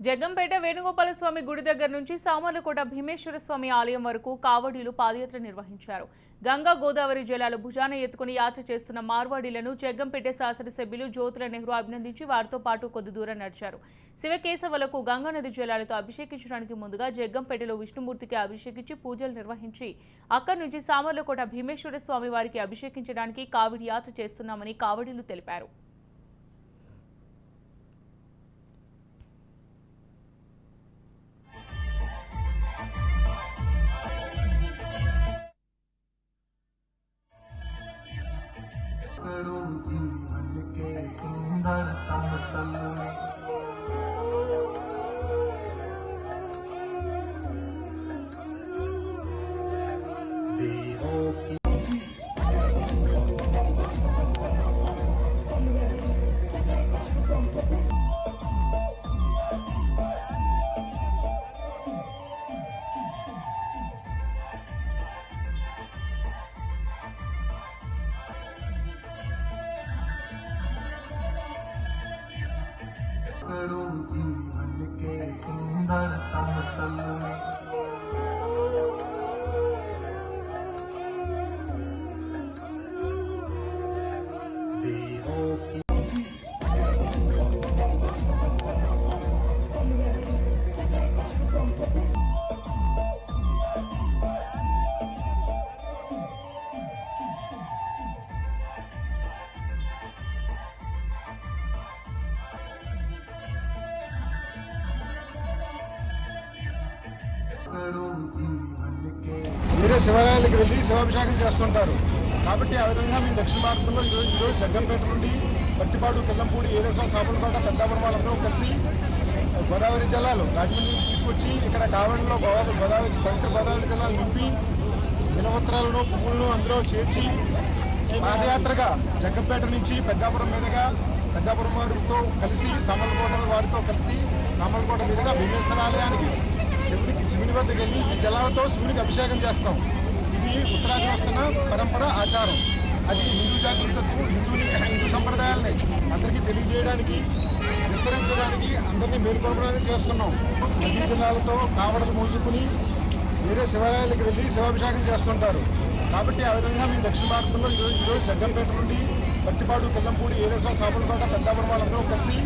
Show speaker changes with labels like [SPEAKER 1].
[SPEAKER 1] జగ్గంపేట వేణుగోపాల స్వామి గుడి దగ్గర నుంచి సామర్లకోట భీమేశ్వర స్వామి ఆలయం వరకు కావడీలు పాదయాత్ర నిర్వహించారు. గంగా గోదావరి జలాలు భుజాన ఎత్తుకుని యాత్ర చేస్తున్న మార్వాడీలను జగ్గంపేట శాసనసభ్యులు జ్యోతుల నెహ్రూ అభినందించి వారితో పాటు కొద్ది దూరం నడిచారు. శివకేశవులకు గంగానది జలాలతో అభిషేకించడానికి ముందుగా జగ్గంపేటలో విష్ణుమూర్తికి అభిషేకించి పూజలు నిర్వహించి అక్కడి నుంచి సామర్లకోట భీమేశ్వర స్వామి వారికి అభిషేకించడానికి కావిడి యాత్ర చేస్తున్నామని కావడీలు తెలిపారు.
[SPEAKER 2] जीवन के सुंदर समतल देहों की जीवन के सुंदर समतल देहों की
[SPEAKER 3] మీరే శివాలయాలకు వెళ్ళి శివాభిషేకం చేస్తుంటారు కాబట్టి ఆ విధంగా మేము దక్షిణ భారతంలో ఈరోజు జగ్గంపేట నుండి పత్తిపాడు కిల్లంపూడి ఏలేశ్వరం సాపులకోట పెద్దాపురం వాళ్ళందరూ కలిసి గోదావరి జలాలు రాజమండ్రికి తీసుకొచ్చి ఇక్కడ కావడిలో గోదావరి పవిత్ర గోదావరి జలాలు నింపి నిలవత్రాలను పువ్వులను అందులో చేర్చి పాదయాత్రగా జగ్గంపేట నుంచి పెద్దాపురం మీదుగా పెద్దాపురం వారితో కలిసి సామర్లకోట వారితో కలిసి సామర్లకోట మీదుగా భీమేశ్వర ఆలయానికి శివుని వద్దకు వెళ్ళి ఈ జలాలతో శివునికి అభిషేకం చేస్తాం. ఇది ఉత్తరాది వస్తున్న పరంపర ఆచారం. అది హిందూ జాగృతకు హిందూ సంప్రదాయాలని అందరికీ తెలియజేయడానికి విస్తరించడానికి అందరినీ మేలుకొల్పడానికి చేస్తున్నాం. నదీ జిల్లాలతో కావడలు మోసుకుని వేరే శివాలయాలకు వెళ్ళి శివాభిషేకం చేస్తుంటారు కాబట్టి ఆ విధంగా మేము దక్షిణ భారతంలో ఈరోజు జగ్గంపేట నుండి పత్తిపాడు కిల్లంపూడి ఏలేశ్వరం సాపులకోట పెద్దాపురం వాళ్ళందరూ కలిసి